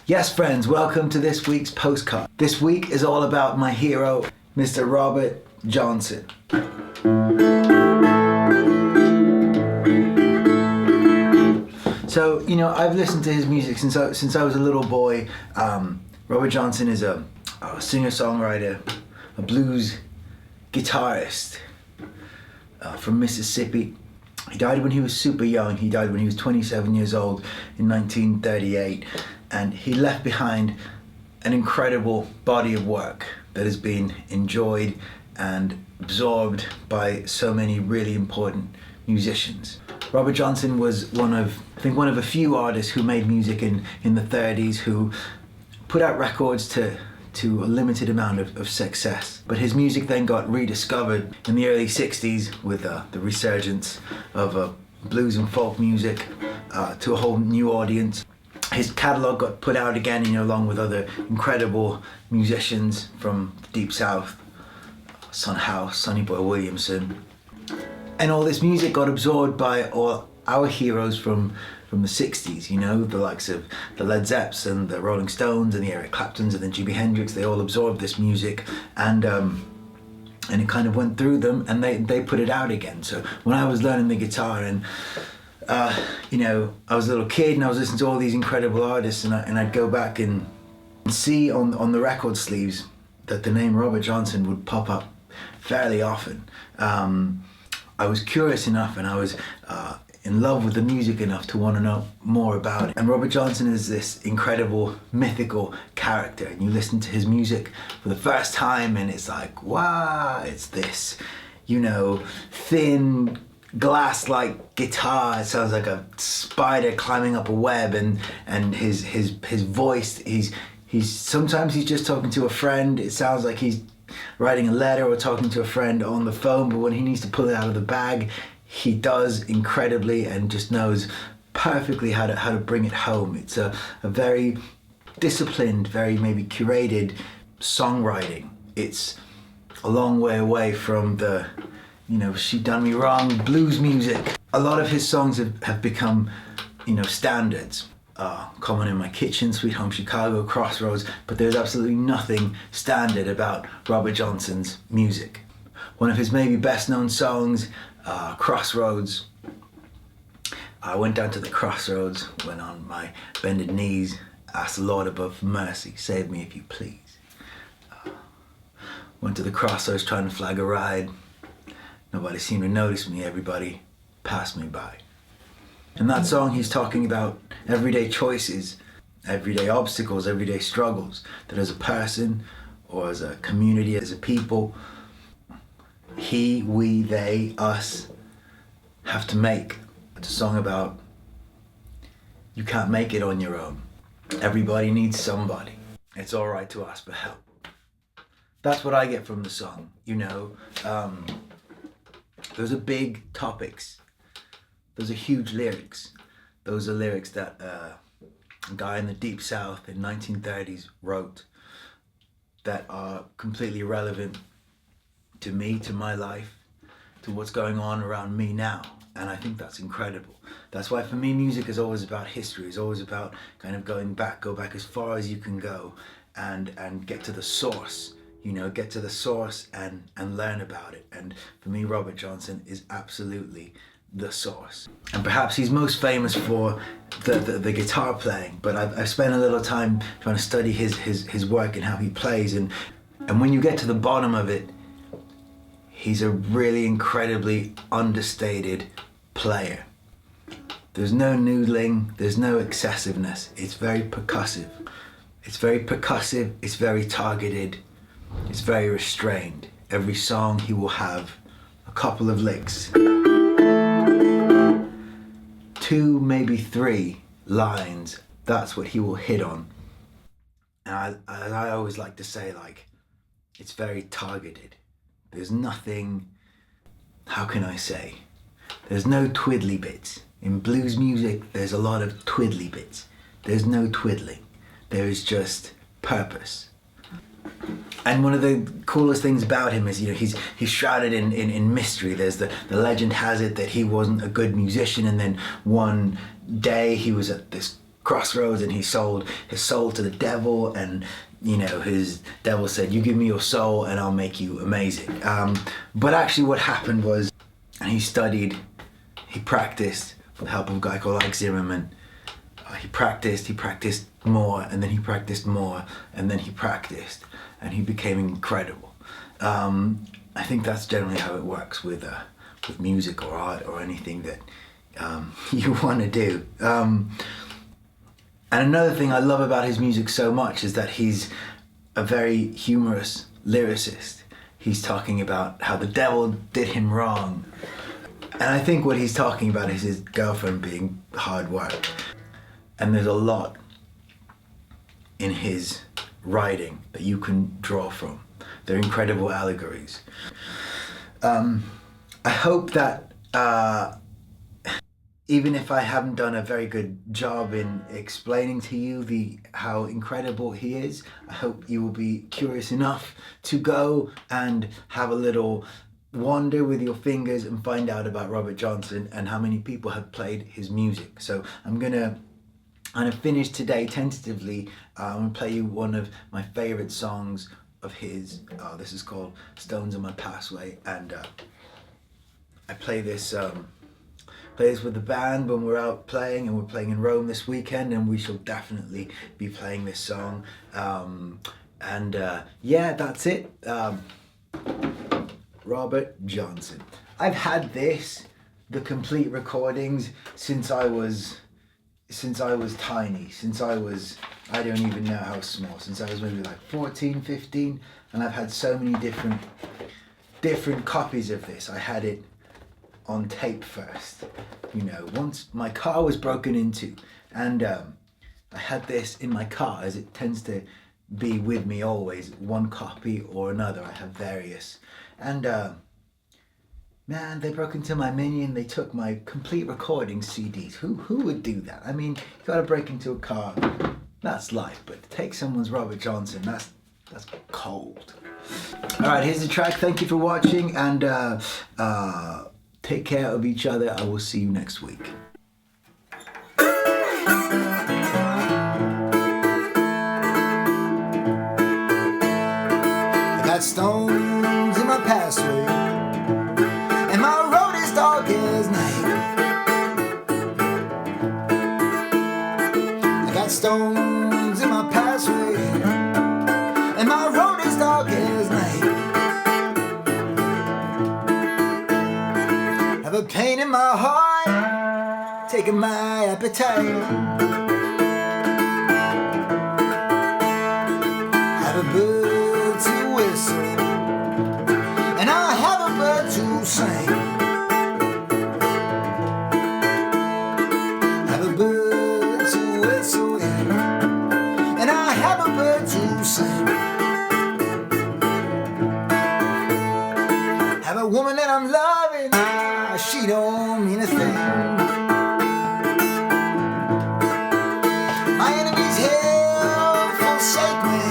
Yes, friends, welcome to this week's Postcard. This week is all about my hero, Mr. Robert Johnson. So, I've listened to his music since I was a little boy. Robert Johnson is a singer-songwriter, a blues guitarist from Mississippi. He died when he was super young. He died when he was 27 years old in 1938. And he left behind an incredible body of work that has been enjoyed and absorbed by so many really important musicians. Robert Johnson was one of a few artists who made music in the 30s who put out records to a limited amount of success. But his music then got rediscovered in the early 60s with the resurgence of blues and folk music to a whole new audience. His catalogue got put out again, along with other incredible musicians from the Deep South, Son House, Sonny Boy Williamson. And all this music got absorbed by all our heroes from the 60s, the likes of the Led Zepps and the Rolling Stones and the Eric Claptons and the Jimi Hendrix. They all absorbed this music and it kind of went through them and they put it out again. So when I was learning the guitar and I was a little kid and I was listening to all these incredible artists and I'd go back and see on the record sleeves that the name Robert Johnson would pop up fairly often. I was curious enough and I was in love with the music enough to want to know more about it. And Robert Johnson is this incredible mythical character, and you listen to his music for the first time and it's like, wow, it's this, thin glass-like guitar. It sounds like a spider climbing up a web, and his voice, he's sometimes he's just talking to a friend. It sounds like he's writing a letter or talking to a friend on the phone, but when he needs to pull it out of the bag, he does incredibly and just knows perfectly how to bring it home. It's a very disciplined, very maybe curated songwriting. It's a long way away from the She Done Me Wrong blues music. A lot of his songs have become standards. Common in My Kitchen, Sweet Home Chicago, Crossroads, but there's absolutely nothing standard about Robert Johnson's music. One of his maybe best known songs, Crossroads. I went down to the crossroads, went on my bended knees, asked the Lord above for mercy, save me if you please. Went to the crossroads trying to flag a ride. Nobody seemed to notice me, everybody passed me by. In that song, he's talking about everyday choices, everyday obstacles, everyday struggles that as a person or as a community, as a people, he, we, they, us have to make. It's a song about you can't make it on your own. Everybody needs somebody. It's all right to ask for help. That's what I get from the song, Those are big topics. Those are huge lyrics. Those are lyrics that a guy in the Deep South in 1930s wrote that are completely relevant to me, to my life, to what's going on around me now. And I think that's incredible. That's why for me, music is always about history. It's always about kind of go back as far as you can go and get to the source. Get to the source and learn about it. And for me, Robert Johnson is absolutely the source. And perhaps he's most famous for the guitar playing, but I've spent a little time trying to study his work and how he plays, and when you get to the bottom of it, he's a really incredibly understated player. There's no noodling, there's no excessiveness. It's very percussive. It's very targeted, it's very restrained. Every song he will have a couple of licks, 2, maybe 3 lines. That's what he will hit on. And I always like to say, it's very targeted. There's nothing, how can I say? There's no twiddly bits. In blues music, there's a lot of twiddly bits. There's no twiddling. There is just purpose. And one of the coolest things about him is, he's shrouded in mystery. There's the legend has it that he wasn't a good musician, and then one day he was at this crossroads and he sold his soul to the devil, and you know, his devil said, you give me your soul and I'll make you amazing. But actually what happened was, and he studied, he practiced with the help of a guy called Ike Zimmerman. He practiced more, and then he practiced more, and then he practiced, and he became incredible. I think that's generally how it works with music or art or anything that you want to do. And another thing I love about his music so much is that he's a very humorous lyricist. He's talking about how the devil did him wrong. And I think what he's talking about is his girlfriend being hard work. And there's a lot in his writing that you can draw from. They're incredible allegories. I hope that even if I haven't done a very good job in explaining to you how incredible he is, I hope you will be curious enough to go and have a little wander with your fingers and find out about Robert Johnson and how many people have played his music. So I'm gonna finish today tentatively. I'm gonna play you one of my favorite songs of his. This is called Stones in My Passway, and I play this with the band when we're out playing, and we're playing in Rome this weekend, and we shall definitely be playing this song. Yeah, that's it. Robert Johnson. I've had the complete recordings since I was tiny, I don't even know how small, since I was maybe like 14, 15, and I've had so many different copies of this. I had it on tape first, you know, once my car was broken into, and I had this in my car, as it tends to be with me always, one copy or another. I have various, and man, they broke into my Mini and they took my complete recording CDs. Who would do that? I mean, you gotta break into a car, that's life, but to take someone's Robert Johnson, that's cold. All right, here's the track. Thank you for watching, and take care of each other. I will see you next week. I got stones in my passway, and my road is dark as night. I got stones in my passway, and my road is dark as night. Have a pain in my heart, taking my appetite. Have a bird to whistle, and I have a bird to sing. Have a bird to whistle, yeah, and I have a bird to sing. Have a woman that I'm loving, she don't mean a thing. My enemies here forsake me.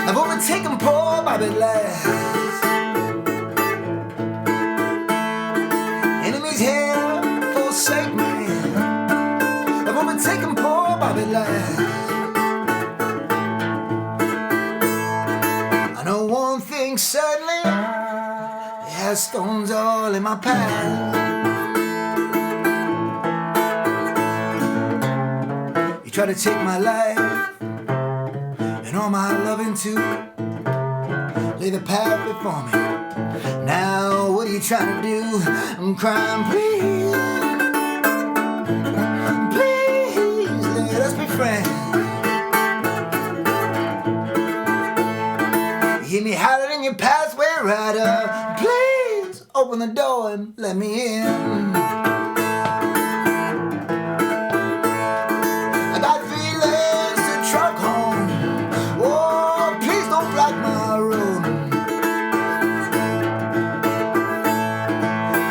I've overtaken poor Bobby Lass. Enemies here forsake me. I've overtaken poor Bobby Lass. I know one thing certainly, there's stones all in my path. You try to take my life and all my loving too, lay the path before me. Now what are you trying to do? I'm crying, please, please let us be friends. You hear me howling in your pathway, rider, please open the door and let me in. I got 3 legs to truck home. Oh, please don't block my road.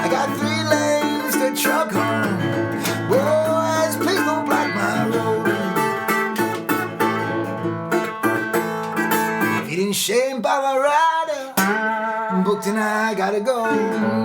I got 3 legs to truck home. Boys, please don't block my road. Getting shamed by my rider, booked and I gotta go.